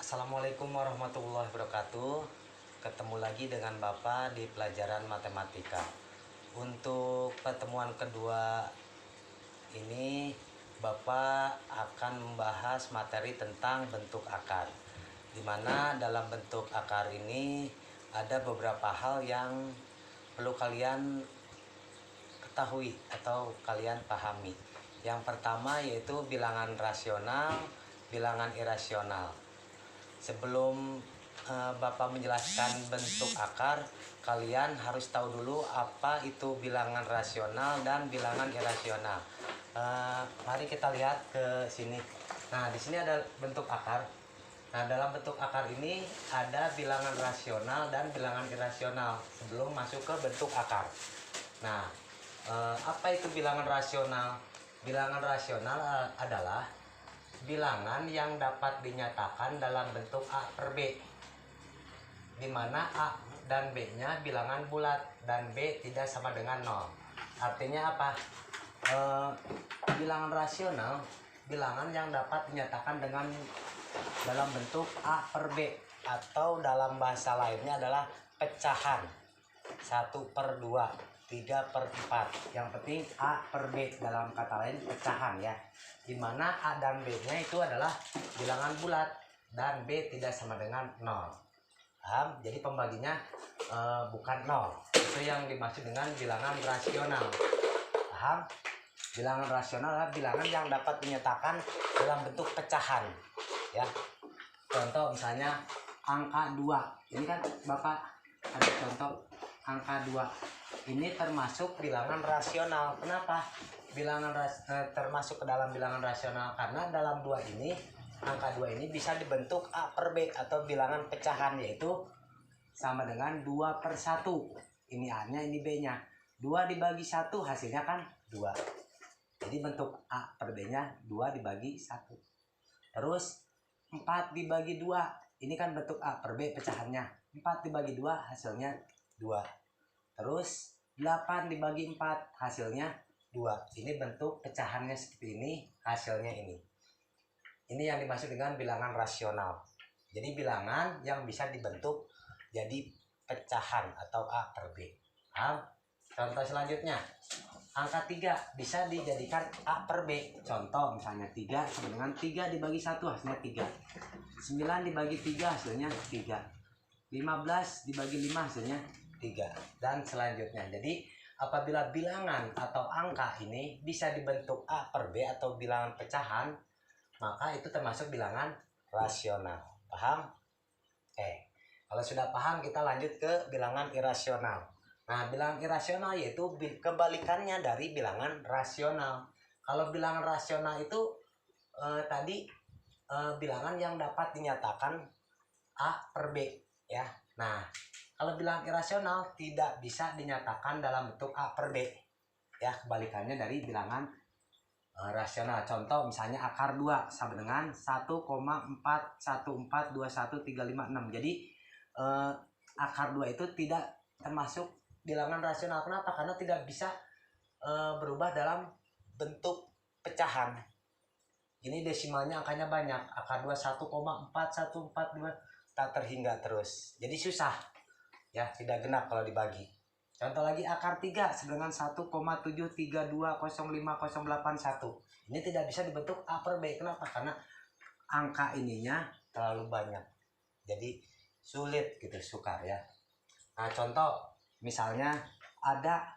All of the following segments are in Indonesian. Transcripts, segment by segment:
Assalamualaikum warahmatullahi wabarakatuh. Ketemu lagi dengan Bapak di pelajaran matematika. Untuk pertemuan kedua ini Bapak akan membahas materi tentang bentuk akar, di mana dalam bentuk akar ini ada beberapa hal yang perlu kalian ketahui atau kalian pahami. Yang pertama yaitu bilangan rasional, bilangan irasional. Sebelum Bapak menjelaskan bentuk akar, kalian harus tahu dulu apa itu bilangan rasional dan bilangan irasional. Mari kita lihat ke sini. Nah, di sini ada bentuk akar. Nah, dalam bentuk akar ini ada bilangan rasional dan bilangan irasional sebelum masuk ke bentuk akar. Nah, apa itu bilangan rasional? Bilangan rasional adalah bilangan yang dapat dinyatakan dalam bentuk A per B, di mana A dan B-nya bilangan bulat dan B tidak sama dengan 0. Artinya apa? Bilangan rasional, bilangan yang dapat dinyatakan dengan dalam bentuk A per B, atau dalam bahasa lainnya adalah pecahan 1/2, 3/4. Yang penting A per B, dalam kata lain pecahan ya, dimana A dan B nya itu adalah bilangan bulat dan B tidak sama dengan 0. Paham? Jadi pembaginya bukan 0. Itu yang dimaksud dengan bilangan rasional. Paham? Bilangan rasional adalah bilangan yang dapat dinyatakan dalam bentuk pecahan ya. Contoh misalnya angka 2. Ini kan Bapak ada contoh angka 2. Ini termasuk bilangan rasional. Kenapa termasuk ke dalam bilangan rasional? Karena dalam angka 2 ini bisa dibentuk A per B atau bilangan pecahan, yaitu sama dengan 2/1. Ini A nya, ini B nya. 2 dibagi 1 hasilnya kan 2. Jadi bentuk A per B nya 2 dibagi 1. Terus 4 dibagi 2. Ini kan bentuk A per B pecahannya. 4 dibagi 2 hasilnya 2. Terus 8 dibagi 4 hasilnya 2. Ini bentuk pecahannya seperti ini, hasilnya ini. Ini yang dimaksud dengan bilangan rasional. Jadi bilangan yang bisa dibentuk jadi pecahan atau A per B. Contoh selanjutnya, angka 3 bisa dijadikan A per B. Contoh misalnya 3 sama dengan 3 dibagi 1 hasilnya 3. 9 dibagi 3 hasilnya 3. 15 dibagi 5 hasilnya 3, dan selanjutnya. Jadi apabila bilangan atau angka ini bisa dibentuk A per B atau bilangan pecahan, maka itu termasuk bilangan rasional. Paham? Oke. Kalau sudah paham, kita lanjut ke bilangan irasional. Nah, bilangan irasional yaitu kebalikannya dari bilangan rasional. Kalau bilangan rasional itu tadi bilangan yang dapat dinyatakan A per B ya. Nah, kalau bilangan irasional tidak bisa dinyatakan dalam bentuk A per B ya, kebalikannya dari bilangan rasional. Contoh misalnya akar 2 sama dengan 1,414213556. Jadi akar 2 itu tidak termasuk bilangan rasional. Kenapa? Karena tidak bisa berubah dalam bentuk pecahan. Ini desimalnya angkanya banyak. Akar 2 1,4142 tak terhingga terus. Jadi susah ya, tidak genap kalau dibagi. Contoh lagi akar 3 dengan 1,732050081. Ini tidak bisa dibentuk A per B. Kenapa? Karena angka ininya terlalu banyak. Jadi sulit gitu, sukar ya. Nah, contoh misalnya ada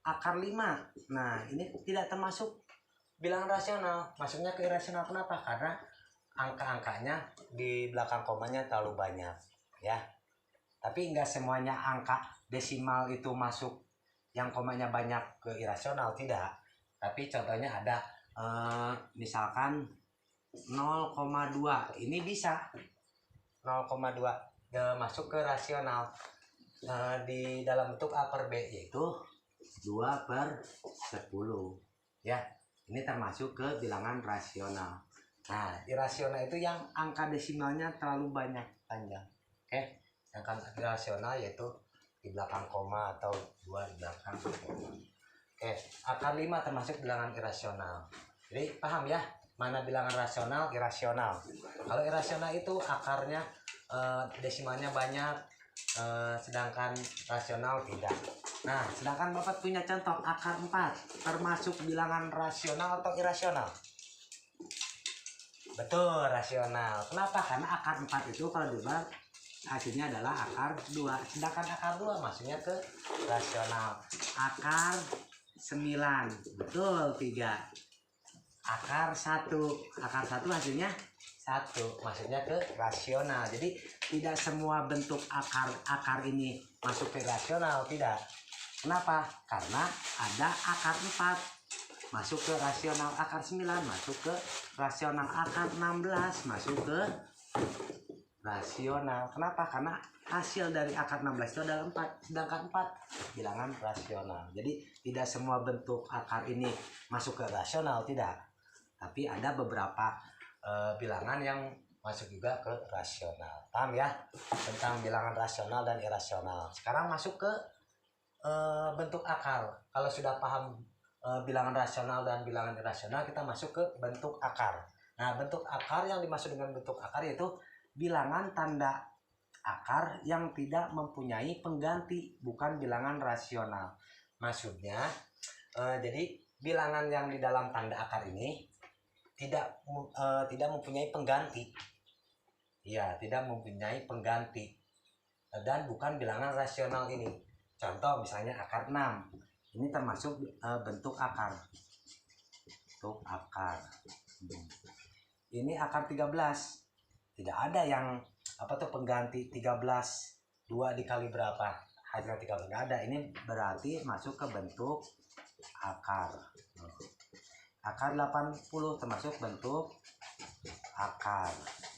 akar 5. Nah, ini tidak termasuk bilangan rasional, masuknya ke irasional. Kenapa? Karena angka-angkanya di belakang komanya terlalu banyak ya. Tapi enggak semuanya angka desimal itu masuk yang komanya banyak ke irasional, tidak. Tapi contohnya ada misalkan 0,2. Ini bisa 0,2 masuk ke rasional di dalam bentuk A per B, yaitu 2/10 ya. Ini termasuk ke bilangan rasional. Nah, irasional itu yang angka desimalnya terlalu banyak, panjang. Oke. Sedangkan irasional yaitu di belakang koma atau 2 di belakang koma. Oke, akar 5 termasuk bilangan irasional. Jadi paham ya? mana bilangan rasional, irasional. Kalau irasional itu akarnya desimalnya banyak, sedangkan rasional tidak. Nah, sedangkan Bapak punya contoh akar 4 termasuk bilangan rasional atau irasional? Betul, rasional. Kenapa? Karena akar 4 itu kalau diubah hasilnya adalah akar 2. Sedangkan akar 2 maksudnya ke rasional. Akar 9. Betul, 3. Akar 1 hasilnya 1, maksudnya ke rasional. Jadi tidak semua bentuk akar ini masuk ke rasional, tidak. Kenapa? Karena ada akar 4 masuk ke rasional, akar 9 masuk ke rasional, akar 16 masuk ke rasional. Kenapa? Karena hasil dari akar 16 itu adalah 4, sedangkan 4 bilangan rasional. Jadi tidak semua bentuk akar ini masuk ke rasional, tidak. Tapi ada beberapa bilangan yang masuk juga ke rasional. Paham ya tentang bilangan rasional dan irasional. Sekarang masuk ke bentuk akar. Kalau sudah paham bilangan rasional dan bilangan irasional, kita masuk ke bentuk akar. Nah, bentuk akar yang dimaksud dengan bentuk akar yaitu bilangan tanda akar yang tidak mempunyai pengganti, bukan bilangan rasional. Maksudnya jadi bilangan yang di dalam tanda akar ini tidak mempunyai pengganti. Ya, tidak mempunyai pengganti dan bukan bilangan rasional ini. Contoh misalnya akar 6. Ini termasuk bentuk akar. Bentuk akar. Ini akar 13. Tidak ada yang pengganti 13 2 dikali berapa hasilnya 13, nggak ada. Ini berarti masuk ke bentuk akar. Akar 80 termasuk bentuk akar.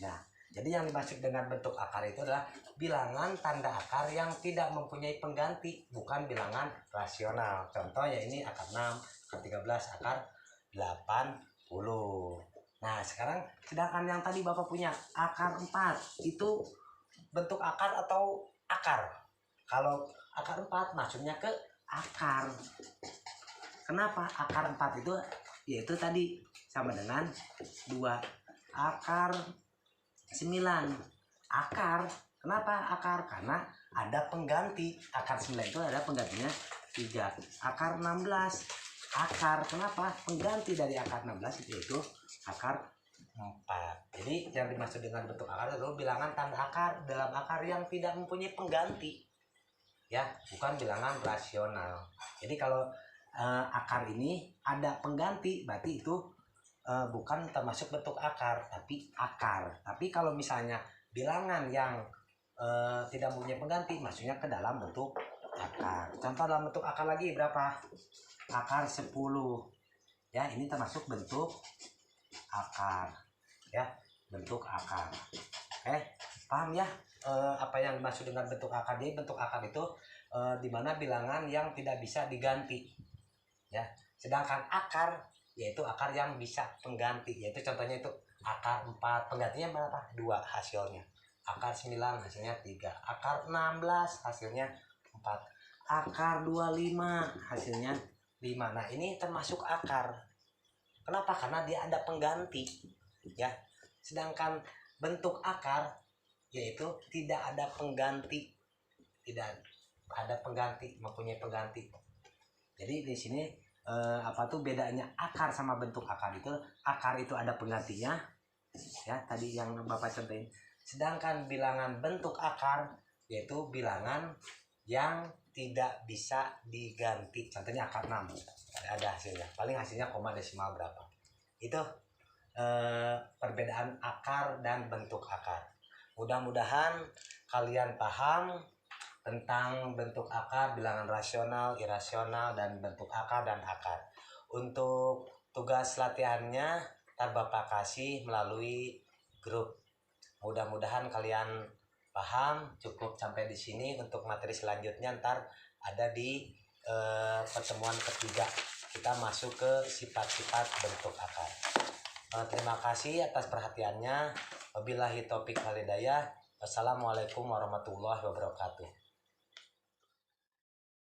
Nah, jadi yang dimaksud dengan bentuk akar itu adalah bilangan tanda akar yang tidak mempunyai pengganti, bukan bilangan rasional. Contohnya ini akar 6, akar 13, akar 80. Nah, sekarang sedangkan yang tadi Bapak punya akar 4 itu bentuk akar atau akar? Kalau akar 4 maksudnya ke akar. Kenapa? Akar 4 itu yaitu tadi sama dengan 2. Akar 9. Akar. Kenapa akar? Karena ada pengganti. Akar 9 itu ada penggantinya 3. Akar 16. Akar. Kenapa? Pengganti dari akar 16 itu akar 4. Jadi yang dimaksud dengan bentuk akar adalah bilangan tanda akar dalam akar yang tidak mempunyai pengganti. Ya, bukan bilangan rasional. Jadi kalau akar ini ada pengganti, berarti itu bukan termasuk bentuk akar, tapi akar. Tapi kalau misalnya bilangan yang tidak mempunyai pengganti, maksudnya ke dalam bentuk akar. Contoh dalam bentuk akar lagi berapa? Akar 10. Ya, ini termasuk bentuk akar. Ya, bentuk akar. Oke, paham ya apa yang dimaksud dengan bentuk akar? Jadi bentuk akar itu dimana bilangan yang tidak bisa diganti. Ya, sedangkan akar yaitu akar yang bisa pengganti, yaitu contohnya itu akar 4 penggantinya berapa? 2 hasilnya. Akar 9 hasilnya 3. Akar 16 hasilnya 4. Akar 25 hasilnya 5. Nah, ini termasuk akar. Kenapa? Karena dia ada pengganti. Ya. Sedangkan bentuk akar yaitu tidak ada pengganti. Tidak ada pengganti, mempunyai pengganti. Jadi di sini bedanya akar sama bentuk akar itu? Akar itu ada penggantinya, ya tadi yang Bapak contohin. Sedangkan bilangan bentuk akar yaitu bilangan yang tidak bisa diganti. Contohnya akar 6 ada hasilnya, paling hasilnya koma desimal berapa. Itu perbedaan akar dan bentuk akar. Mudah-mudahan kalian paham tentang bentuk akar, bilangan rasional, irasional, dan bentuk akar dan akar. Untuk tugas latihannya ntar Bapak kasih melalui grup. Mudah-mudahan kalian paham. Cukup sampai di sini. Untuk materi selanjutnya ntar ada di pertemuan ketiga. Kita masuk ke sifat-sifat bentuk akar. Terima kasih atas perhatiannya. Wabillahi taufiq wal hidayah. Wassalamualaikum warahmatullahi wabarakatuh.